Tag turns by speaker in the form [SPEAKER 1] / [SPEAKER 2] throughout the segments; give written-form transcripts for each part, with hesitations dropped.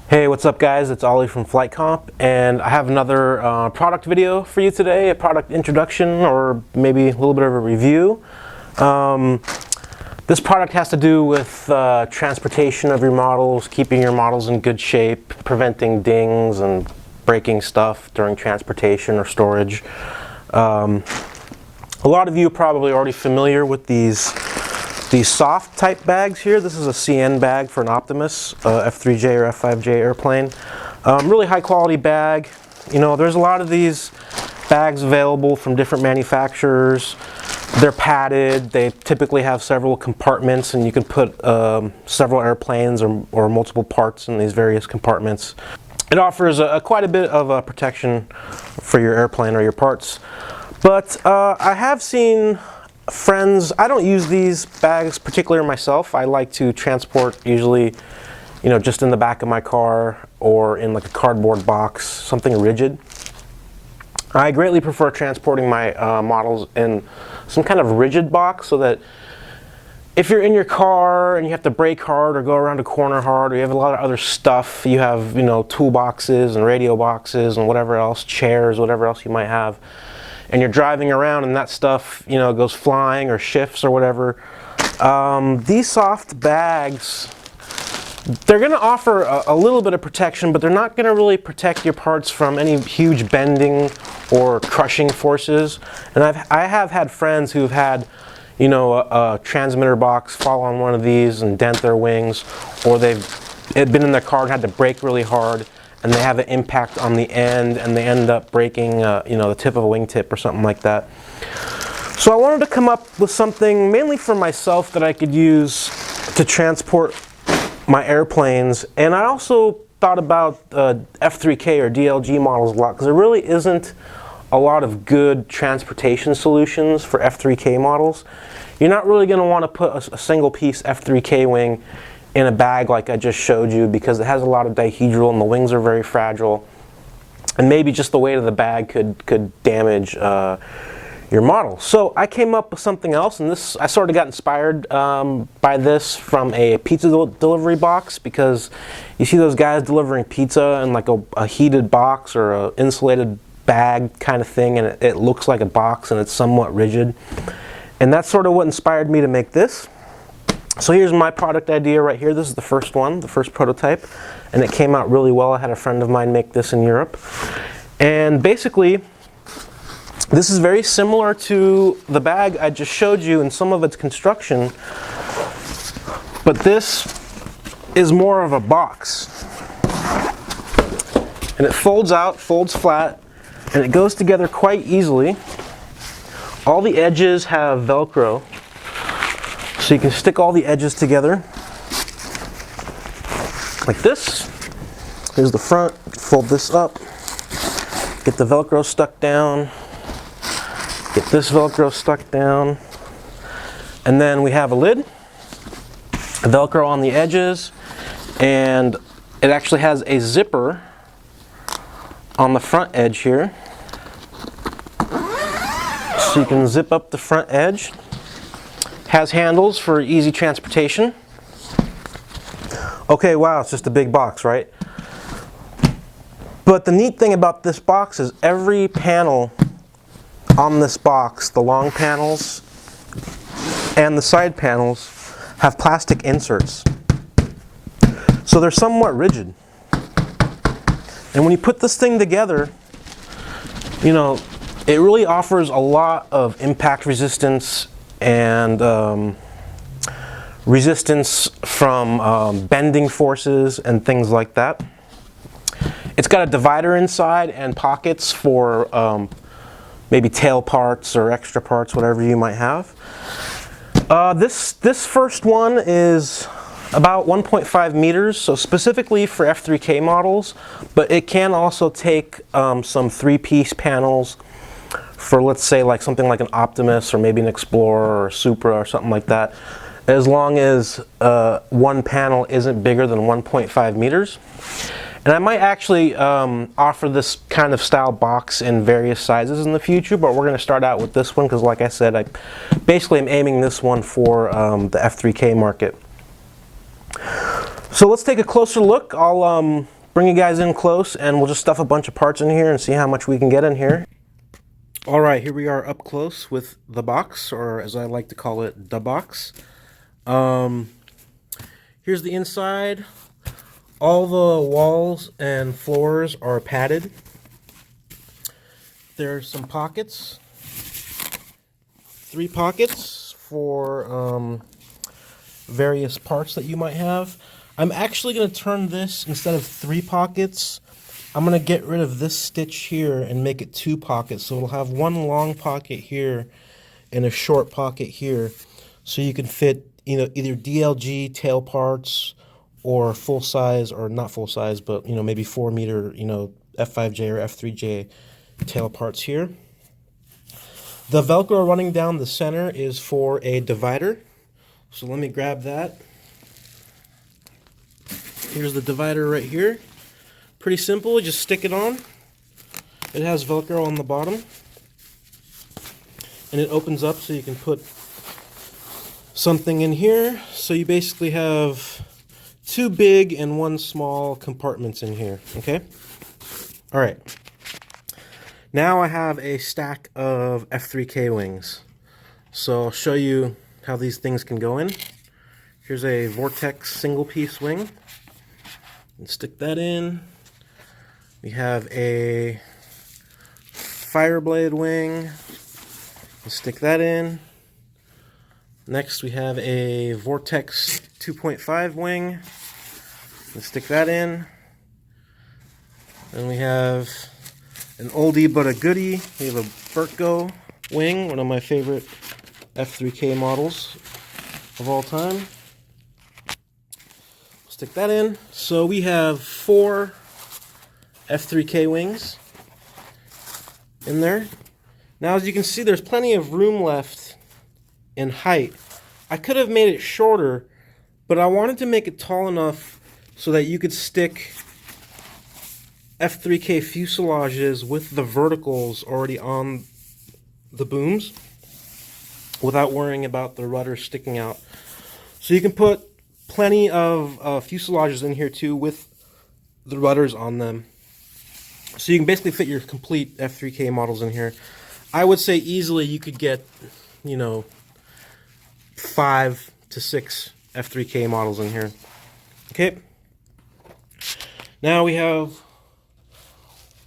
[SPEAKER 1] Hey, what's up guys? It's Ollie from flightcomp, and I have another product video for you today, a product introduction or maybe a little bit of a review. This product has to do with transportation of your models, keeping your models in good shape, preventing dings and breaking stuff during transportation or storage. A lot of you are probably already familiar with these soft type bags here. This is a CN bag for an Optimus F3J or F5J airplane. Really high quality bag. You know, there's a lot of these bags available from different manufacturers. They're padded. They typically have several compartments, and you can put several airplanes or multiple parts in these various compartments. It offers quite a bit of protection for your airplane or your parts. But I have seen friends, I don't use these bags particularly myself. I like to transport usually, you know, just in the back of my car or in like a cardboard box, something rigid. I greatly prefer transporting my models in some kind of rigid box, so that if you're in your car and you have to brake hard or go around a corner hard, or you have a lot of other stuff, you have, you know, toolboxes and radio boxes and whatever else, chairs, whatever else you might have, and you're driving around and that stuff, you know, goes flying or shifts or whatever. These soft bags, they're going to offer a little bit of protection, but they're not going to really protect your parts from any huge bending or crushing forces. And I have had friends who've had, you know, a transmitter box fall on one of these and dent their wings, or they've been in their car and had to brake really hard, and they have an impact on the end, and they end up breaking, you know, the tip of a wingtip or something like that. So I wanted to come up with something mainly for myself that I could use to transport my airplanes, and I also thought about F3K or DLG models a lot, because there really isn't a lot of good transportation solutions for F3K models. You're not really going to want to put a single piece F3K wing in a bag like I just showed you, because it has a lot of dihedral and the wings are very fragile, and maybe just the weight of the bag could damage your model. So I came up with something else, and I sort of got inspired by this from a pizza delivery box, because you see those guys delivering pizza in like a heated box or an insulated bag kind of thing, and it looks like a box and it's somewhat rigid, and that's sort of what inspired me to make this. So here's my product idea right here. This is the first one, the first prototype, and it came out really well. I had a friend of mine make this in Europe, and basically this is very similar to the bag I just showed you in some of its construction, but this is more of a box, and it folds out, folds flat, and it goes together quite easily. All the edges have Velcro, so you can stick all the edges together like this. Here's the front. Fold this up, get the Velcro stuck down, get this Velcro stuck down, and then we have a lid, Velcro on the edges, and it actually has a zipper on the front edge here, so you can zip up the front edge. Has handles for easy transportation. Okay, wow, it's just a big box, right? But the neat thing about this box is every panel on this box, the long panels and the side panels, have plastic inserts. So they're somewhat rigid. And when you put this thing together, you know, it really offers a lot of impact resistance and resistance from bending forces and things like that. It's got a divider inside and pockets for maybe tail parts or extra parts, whatever you might have. This first one is about 1.5 meters, so specifically for F3K models, but it can also take some three-piece panels for, let's say, like something like an Optimus or maybe an Explorer or a Supra or something like that, as long as one panel isn't bigger than 1.5 meters. And I might actually offer this kind of style box in various sizes in the future, but we're going to start out with this one because, like I said, I basically am aiming this one for the F3K market. So let's take a closer look. I'll bring you guys in close and we'll just stuff a bunch of parts in here and see how much we can get in here. All right, here we are up close with the box, or as I like to call it, the box. Here's the inside. All the walls and floors are padded. There's some pockets. 3 pockets for various parts that you might have. I'm actually going to turn this, instead of 3 pockets, I'm going to get rid of this stitch here and make it 2 pockets. So it'll have one long pocket here and a short pocket here. So you can fit, either DLG tail parts or full size, or not full size, but, maybe 4 meter, F5J or F3J tail parts here. The Velcro running down the center is for a divider. So let me grab that. Here's the divider right here. Pretty simple, just stick it on. It has Velcro on the bottom. And it opens up so you can put something in here. So you basically have 2 big and 1 small compartments in here, okay? All right. Now I have a stack of F3K wings. So I'll show you how these things can go in. Here's a Vortex single piece wing. And stick that in. We have a Fireblade wing. We'll stick that in. Next we have a Vortex 2.5 wing. We'll stick that in. Then we have an oldie but a goodie. We have a Bertgo wing, one of my favorite F3K models of all time. Stick that in. So we have 4 F3K wings in there. Now, as you can see, there's plenty of room left in height. I could have made it shorter, but I wanted to make it tall enough so that you could stick F3K fuselages with the verticals already on the booms without worrying about the rudder sticking out. So you can put plenty of fuselages in here too with the rudders on them. So you can basically fit your complete F3K models in here. I would say easily you could get, 5 to 6 F3K models in here. Okay. Now we have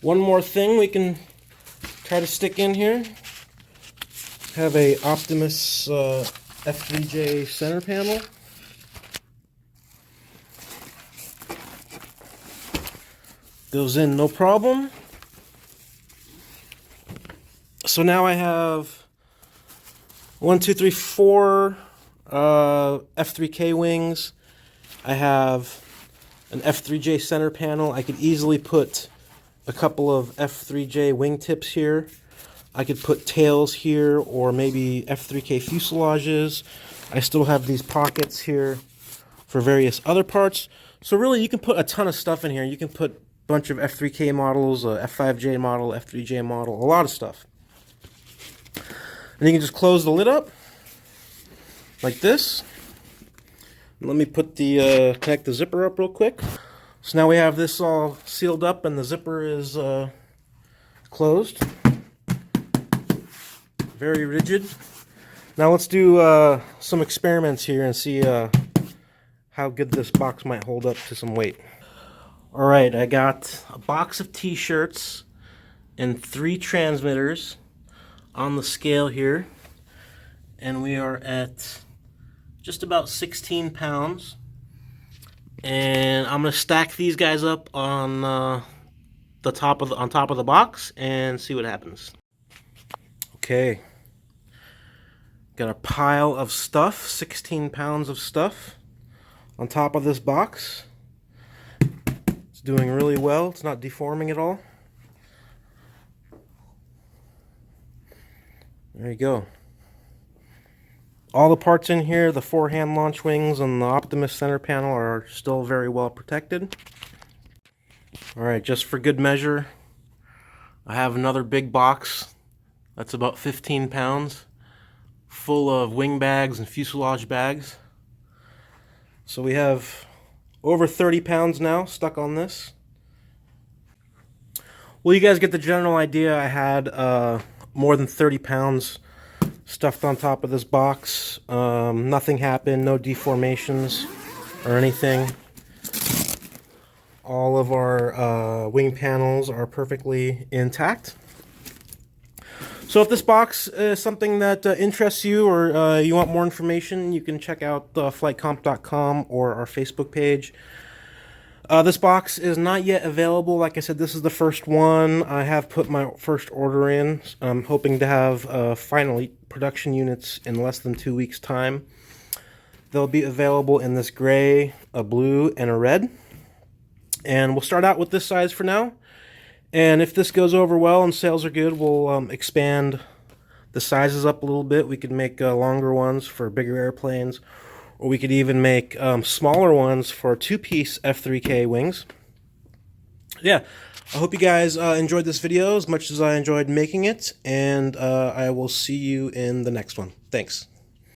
[SPEAKER 1] one more thing we can try to stick in here. Have a Optimus F3J center panel. Goes in no problem. So now I have 4 F3K wings. I have an F3J center panel. I could easily put a couple of F3J wingtips here. I could put tails here, or maybe F3K fuselages. I still have these pockets here for various other parts. So really you can put a ton of stuff in here. You can put a bunch of F3K models, a F5J model, F3J model, a lot of stuff. And you can just close the lid up like this. Let me put the connect the zipper up real quick. So now we have this all sealed up and the zipper is closed. Very rigid. Now let's do some experiments here and see how good this box might hold up to some weight. Alright, I got a box of t-shirts and 3 transmitters on the scale here. And we are at just about 16 pounds. And I'm gonna stack these guys up on top of the box and see what happens. Okay, got a pile of stuff, 16 pounds of stuff on top of this box. It's doing really well. It's not deforming at all. There you go. All the parts in here, the 4 hand launch wings and the Optimus center panel, are still very well protected. Alright, just for good measure, I have another big box that's about 15 pounds full of wing bags and fuselage bags. So we have over 30 pounds now stuck on this. Well, you guys get the general idea. I had more than 30 pounds stuffed on top of this box. Nothing happened, no deformations or anything. All of our wing panels are perfectly intact. So if this box is something that interests you, or you want more information, you can check out flightcomp.com or our Facebook page. This box is not yet available. Like I said, this is the first one. I have put my first order in. I'm hoping to have finally production units in less than 2 weeks' time. They'll be available in this gray, a blue, and a red. And we'll start out with this size for now. And if this goes over well and sales are good, we'll expand the sizes up a little bit. We could make longer ones for bigger airplanes, or we could even make smaller ones for two-piece F3K wings. Yeah, I hope you guys enjoyed this video as much as I enjoyed making it, and I will see you in the next one. Thanks.